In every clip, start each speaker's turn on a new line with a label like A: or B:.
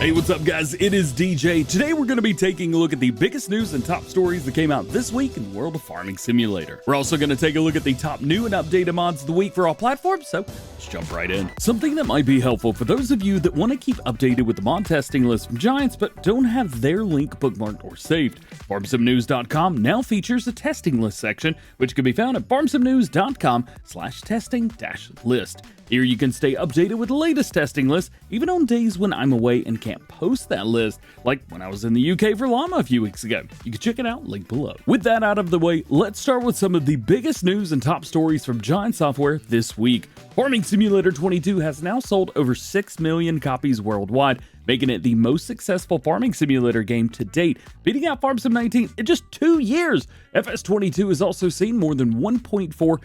A: Hey, what's up guys? It is DJ. Today we're going to be taking a look at the biggest news and top stories that came out this week in the world of Farming Simulator. We're also going to take a look at the top new and updated mods of the week for all platforms, so let's jump right in. Something that might be helpful for those of you that want to keep updated with the mod testing list from Giants but don't have their link bookmarked or saved. FarmSimNews.com now features a testing list section, which can be found at FarmSimNews.com/testing-list. Here you can stay updated with the latest testing lists, even on days when I'm away and can't post that list, like when I was in the UK for Llama a few weeks ago. You can check it out, link below. With that out of the way, let's start with some of the biggest news and top stories from Giant Software this week. Farming Simulator 22 has now sold over 6 million copies worldwide, making it the most successful farming simulator game to date, beating out FarmSim 19 in just 2 years. FS22 has also seen more than 1.4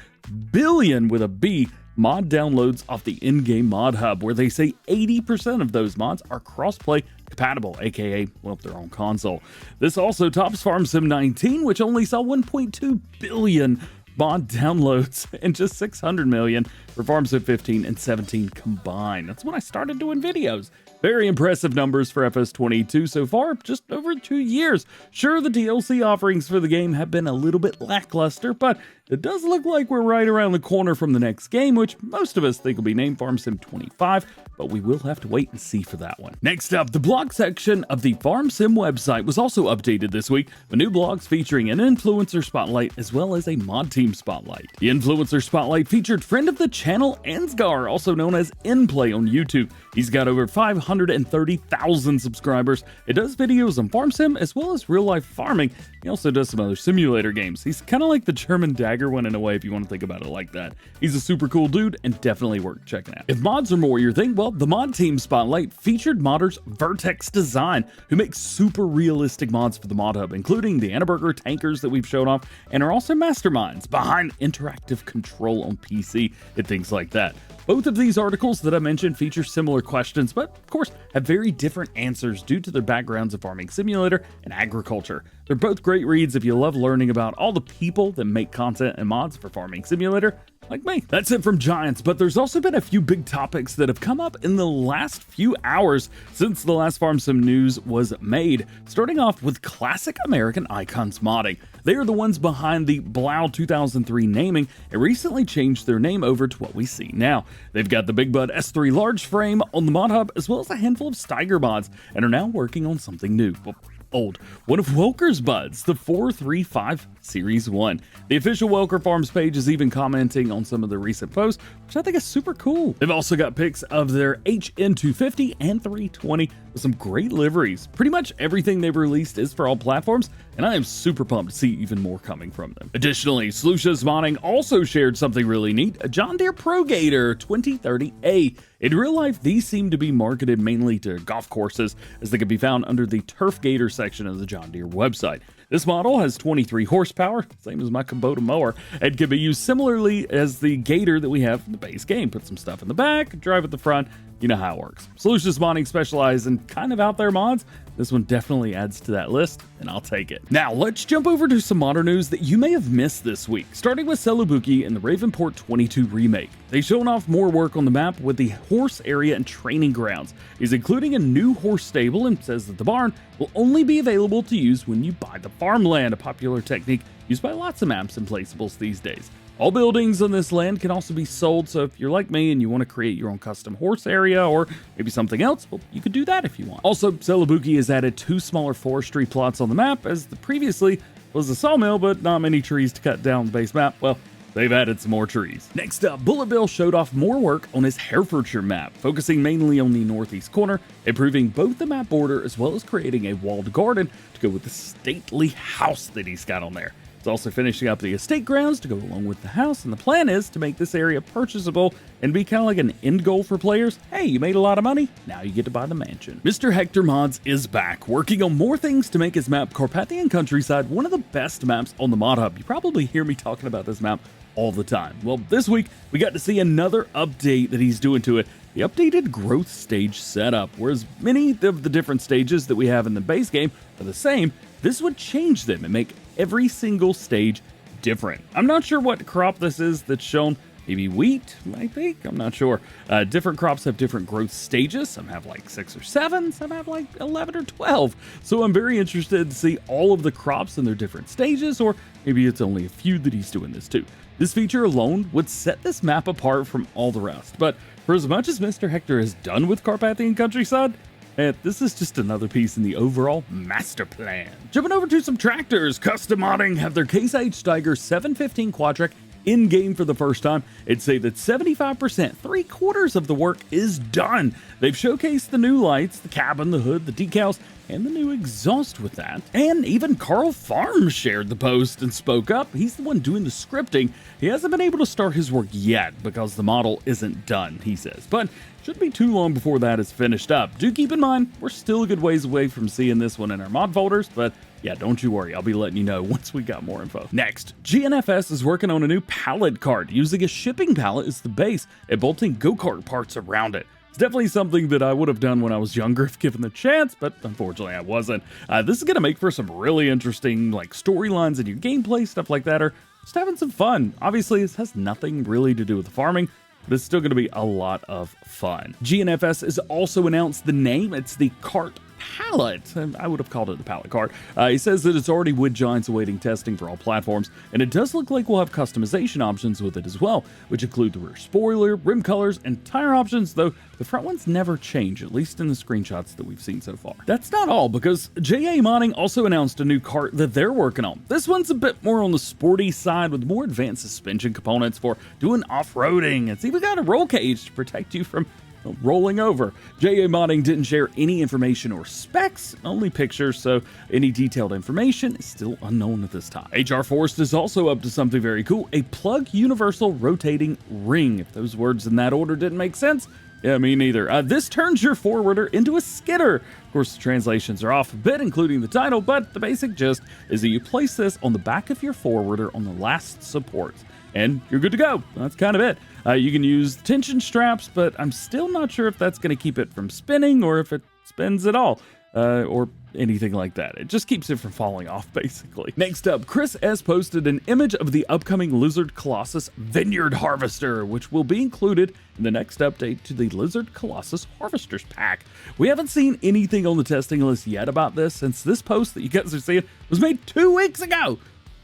A: billion with a B mod downloads off the in-game mod hub, where they say 80% of those mods are cross-play compatible, aka, well, their own console. This also tops FarmSim 19, which only saw 1.2 billion mod downloads and just 600 million for FarmSim 15 and 17 combined. That's when I started doing videos. Very impressive numbers for FS22 so far, just over 2 years. Sure, the DLC offerings for the game have been a little bit lackluster, but it does look like we're right around the corner from the next game, which most of us think will be named FarmSim 25, but we will have to wait and see for that one. Next up, the blog section of the FarmSim website was also updated this week, with new blogs featuring an influencer spotlight as well as a mod team spotlight. The influencer spotlight featured friend of the channel Ansgar, also known as InPlay on YouTube. He's got over 530,000 subscribers. It does videos on FarmSim as well as real-life farming. He also does some other simulator games. He's kind of like the German Dagger one in a way, if you want to think about it like that. He's a super cool dude and definitely worth checking out. If mods are more your thing, well, the mod team spotlight featured modders Vertex Design, who makes super realistic mods for the mod hub, including the Annaberger tankers that we've shown off, and are also masterminds behind interactive control on PC and things like that. Both of these articles that I mentioned feature similar questions, but of course have very different answers due to their backgrounds in farming simulator and agriculture. They're both great reads if you love learning about all the people that make content and mods for farming simulator, like me. That's it from Giants, but there's also been a few big topics that have come up in the last few hours since the last FarmSim news was made. Starting off with Classic American Icons modding. They are the ones behind the Blau 2003 naming and recently changed their name over to what we see now. They've got the Big Bud S3 large frame on the mod hub as well as a handful of Steiger mods and are now working on something new. Well, old. One of Welker's buds, the 435 Series 1. The official Welker Farms page is even commenting on some of the recent posts, which I think is super cool. They've also got pics of their HN250 and 320 with some great liveries. Pretty much everything they've released is for all platforms, and I am super pumped to see even more coming from them. Additionally, Slush's Modding also shared something really neat, a John Deere ProGator 2030A. In real life, these seem to be marketed mainly to golf courses, as they can be found under the Turf Gator section of the John Deere website. This model has 23 horsepower, same as my Kubota mower, and can be used similarly as the Gator that we have in the base game. Put some stuff in the back, drive at the front, you know how it works. Solutions Modding specialize in kind of out there mods. This one definitely adds to that list, and I'll take it. Now, let's jump over to some modder news that you may have missed this week, starting with Celebuki and the Ravenport 22 remake. They've shown off more work on the map with the horse area and training grounds. He's including a new horse stable and says that the barn will only be available to use when you buy the farmland, a popular technique used by lots of maps and placeables these days. All buildings on this land can also be sold, so if you're like me and you want to create your own custom horse area or maybe something else, well, you could do that if you want. Also, Celebuki has added 2 smaller forestry plots on the map, as the previously was a sawmill but not many trees to cut down the base map. Well, they've added some more trees. Next up, Bullet Bill showed off more work on his Herefordshire map, focusing mainly on the northeast corner, improving both the map border as well as creating a walled garden to go with the stately house that he's got on there. It's also finishing up the estate grounds to go along with the house, and the plan is to make this area purchasable and be kind of like an end goal for players. Hey, you made a lot of money, now you get to buy the mansion. Mr. Hector Mods is back, working on more things to make his map Carpathian Countryside one of the best maps on the mod hub. You probably hear me talking about this map all the time. Well, this week we got to see another update that he's doing to it. The updated growth stage setup, whereas many of the different stages that we have in the base game are the same, this would change them and make every single stage different. I'm not sure what crop this is that's shown, maybe wheat, I think, I'm not sure. Different crops have different growth stages. Some have like 6 or 7, some have like 11 or 12. So I'm very interested to see all of the crops in their different stages, or maybe it's only a few that he's doing this to. This feature alone would set this map apart from all the rest, but for as much as Mr. Hector has done with Carpathian Countryside, this is just another piece in the overall master plan. Jumping over to some tractors, Custom Modding have their Case IH Steiger 715 Quadtrac in-game for the first time. It'd say that 75%, 3/4 of the work is done. They've showcased the new lights, the cabin, the hood, the decals, and the new exhaust with that. And even Carl Farms shared the post and spoke up. He's the one doing the scripting. He hasn't been able to start his work yet because the model isn't done, he says. But shouldn't be too long before that is finished up. Do keep in mind, we're still a good ways away from seeing this one in our mod folders, but yeah, don't you worry, I'll be letting you know once we got more info. Next, GNFS is working on a new pallet cart, using a shipping pallet as the base and bolting go-kart parts around it. It's definitely something that I would have done when I was younger if given the chance, but unfortunately I wasn't. This is going to make for some really interesting like storylines in your gameplay, stuff like that, or just having some fun. Obviously, this has nothing really to do with the farming, but it's still going to be a lot of fun. GNFS has also announced the name. It's the Kart Pallet. I would have called it the Pallet Kart. He says that it's already wood giants awaiting testing for all platforms, and it does look like we'll have customization options with it as well, which include the rear spoiler, rim colors, and tire options, though the front ones never change, at least in the screenshots that we've seen so far. That's not all, because DjGoHam Modding also announced a new kart that they're working on. This one's a bit more on the sporty side with more advanced suspension components for doing off-roading. It's even got a roll cage to protect you from rolling over. DjGoHam Modding didn't share any information or specs, only pictures, so any detailed information is still unknown at this time. HR Forest is also up to something very cool, a plug universal rotating ring. If those words in that order didn't make sense, yeah, me neither. This turns your forwarder into a skidder. Of course, the translations are off a bit, including the title, but the basic gist is that you place this on the back of your forwarder on the last support, and you're good to go. That's kind of it. You can use tension straps, but I'm still not sure if that's going to keep it from spinning or if it spins at all, or anything like that. It just keeps it from falling off, basically. Next up, Chris S. posted an image of the upcoming Lizard Colossus Vineyard Harvester, which will be included in the next update to the Lizard Colossus Harvesters pack. We haven't seen anything on the testing list yet about this, since this post that you guys are seeing was made 2 weeks ago.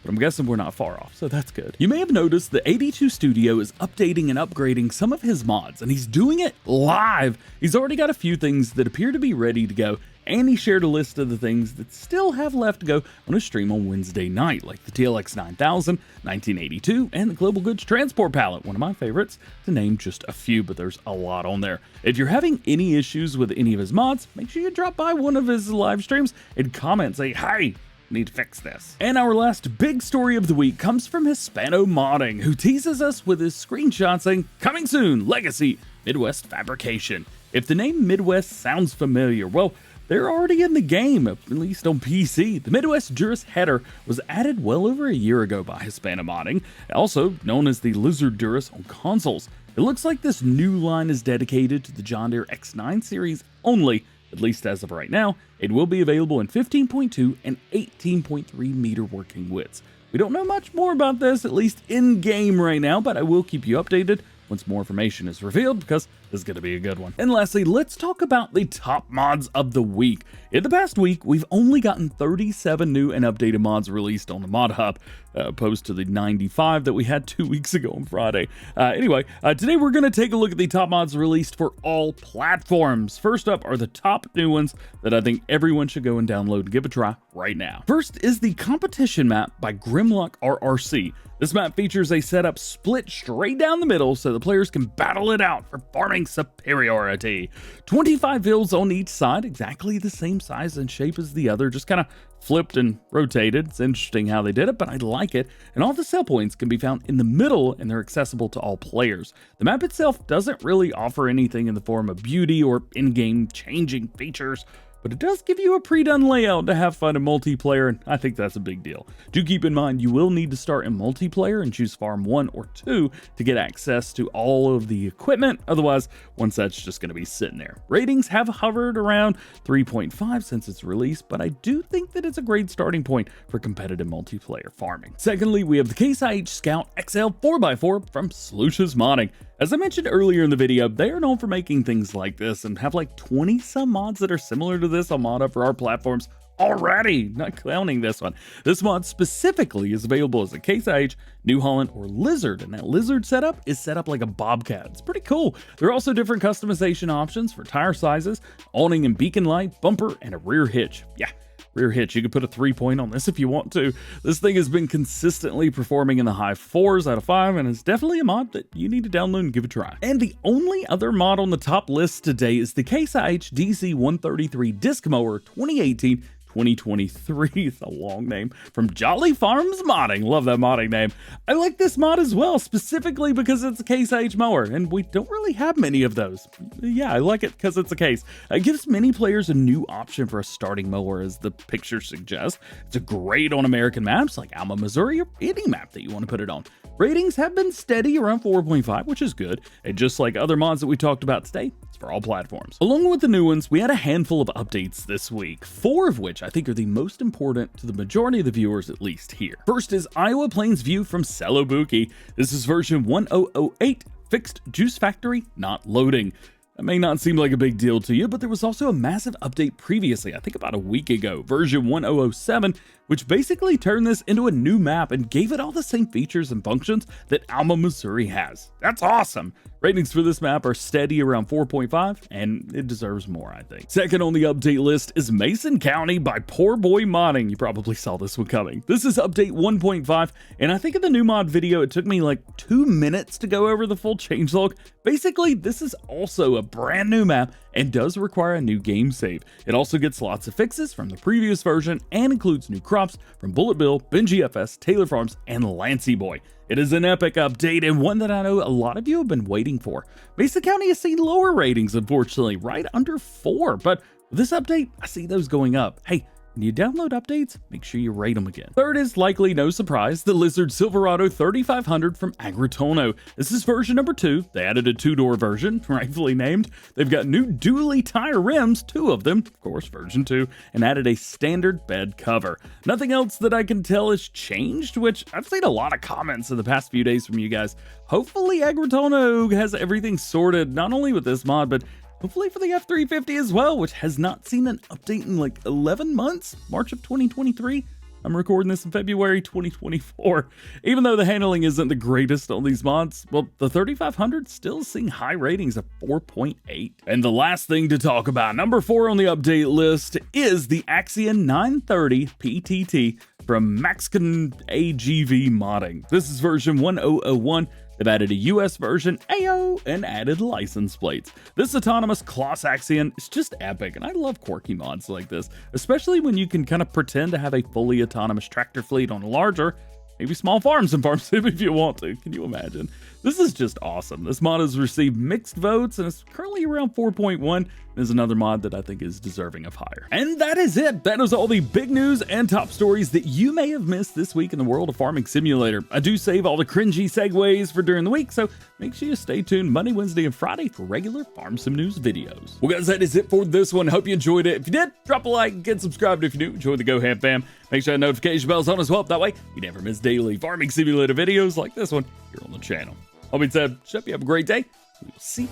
A: But I'm guessing we're not far off, so that's good. You may have noticed that 82 Studio is updating and upgrading some of his mods, and he's doing it live. He's already got a few things that appear to be ready to go, and he shared a list of the things that still have left to go on his stream on Wednesday night, like the TLX 9000, 1982, and the Global Goods Transport Pallet, one of my favorites, to name just a few, but there's a lot on there. If you're having any issues with any of his mods, make sure you drop by one of his live streams and comment, say, "Hey, need to fix this." And our last big story of the week comes from Hispano Modding, who teases us with his screenshot saying, "Coming soon, Legacy, Midwest Fabrication." If the name Midwest sounds familiar, well, they're already in the game, at least on PC. The Midwest Juris header was added well over a year ago by Hispano Modding, also known as the Lizard Duras on consoles. It looks like this new line is dedicated to the John Deere X9 series only, at least as of right now. It will be available in 15.2 and 18.3 meter working widths. We don't know much more about this, at least in-game right now, but I will keep you updated once more information is revealed, because this is going to be a good one. And lastly, let's talk about the top mods of the week. In the past week, we've only gotten 37 new and updated mods released on the Mod Hub, opposed to the 95 that we had 2 weeks ago on Friday. Anyway, today we're going to take a look at the top mods released for all platforms. First up are the top new ones that I think everyone should go and download and give a try right now. First is the competition map by Grimlock RRC. This map features a setup split straight down the middle so the players can battle it out for farming superiority. 25 fields on each side, exactly the same size and shape as the other, just kind of flipped and rotated. It's interesting how they did it, but I like it. And all the sell points can be found in the middle, and they're accessible to all players. The map itself doesn't really offer anything in the form of beauty or in-game changing features. but it does give you a pre-done layout to have fun in multiplayer, and I think that's a big deal. Do keep in mind you will need to start in multiplayer and choose Farm 1 or 2 to get access to all of the equipment, otherwise one set's just going to be sitting there. Ratings have hovered around 3.5 since its release, but I do think that it's a great starting point for competitive multiplayer farming. Secondly, we have the Case IH Scout XL 4x4 from Slush's Modding. As I mentioned earlier in the video, they are known for making things like this and have like 20 some mods that are similar to this on ModUp for our platforms already, not counting this one. This mod specifically is available as a Case IH, New Holland, or Lizard, and that Lizard setup is set up like a Bobcat. It's pretty cool. There are also different customization options for tire sizes, awning and beacon light, bumper, and a rear hitch. Yeah. Rear hitch, you could put a 3-point on this if you want to. This thing has been consistently performing in the high 4s out of 5, and it's definitely a mod that you need to download and give a try. And the only other mod on the top list today is the Case IH DC133 Disc Mower 2018-2023, it's a long name, from Jolly Farms Modding. Love that modding name. I like this mod as well, specifically because it's a Case IH mower, and we don't really have many of those. Yeah, I like it because it's a Case. It gives many players a new option for a starting mower, as the picture suggests. It's great on American maps like Alma, Missouri, or any map that you want to put it on. Ratings have been steady around 4.5, which is good, and just like other mods that we talked about today, it's for all platforms. Along with the new ones, we had a handful of updates this week, 4 of which I think are the most important to the majority of the viewers, at least here. First is Iowa Plains View from Celobuki. This is version 1008, fixed juice factory not loading. That may not seem like a big deal to you, but there was also a massive update previously, I think about a week ago, version 1007, which basically turned this into a new map and gave it all the same features and functions that Alma, Missouri has. That's awesome! Ratings for this map are steady around 4.5, and it deserves more, I think. Second on the update list is Mason County by Poor Boy Modding. You probably saw this one coming. This is update 1.5, and I think in the new mod video, it took me like 2 minutes to go over the full changelog. Basically, this is also a brand new map and does require a new game save. It also gets lots of fixes from the previous version and includes new crops from Bullet Bill, Benji FS, Taylor Farms, and Lancey Boy. It is an epic update and one that I know a lot of you have been waiting for. Mason County has seen lower ratings, unfortunately, right under 4, but with this update, I see those going up. Hey, when you download updates, make sure you rate them again. Third is likely no surprise, the Lizard Silverado 3500 from Agritono. This is version number 2. They added a 2-door version, rightfully named. They've got new dually tire rims, 2 of them, of course, version 2, and added a standard bed cover. Nothing else that I can tell has changed, which I've seen a lot of comments in the past few days from you guys. Hopefully Agritono has everything sorted, not only with this mod, but hopefully for the F350 as well, which has not seen an update in like 11 months, March of 2023. I'm recording this in February 2024. Even though the handling isn't the greatest on these mods, well, the 3500 still seeing high ratings of 4.8. And the last thing to talk about, number 4 on the update list, is the Axion 930 PTT from Mexican AGV Modding. This is version 1001. They've added a US version, Ayo, and added license plates. This autonomous Kloss Axion is just epic, and I love quirky mods like this, especially when you can kind of pretend to have a fully autonomous tractor fleet on a larger, maybe small farms in Farm Sim if you want to. Can you imagine? This is just awesome. This mod has received mixed votes and is currently around 4.1. There's another mod that I think is deserving of higher. And that is it. That is all the big news and top stories that you may have missed this week in the world of Farming Simulator. I do save all the cringy segues for during the week, so make sure you stay tuned Monday, Wednesday, and Friday for regular Farm Sim News videos. Well guys, that is it for this one. Hope you enjoyed it. If you did, drop a like and get subscribed if you're new. Join the DjGoHam fam. Make sure that notification bell's on as well. That way you never miss daily Farming Simulator videos like this one here on the channel. All being said, hope you have a great day. We will see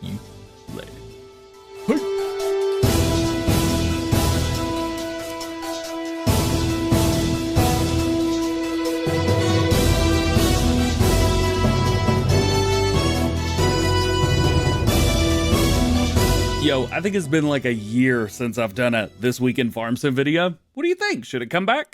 A: you later. Hey. Yo, I think it's been like a year since I've done a This Week in Farm Sim video. What do you think? Should it come back?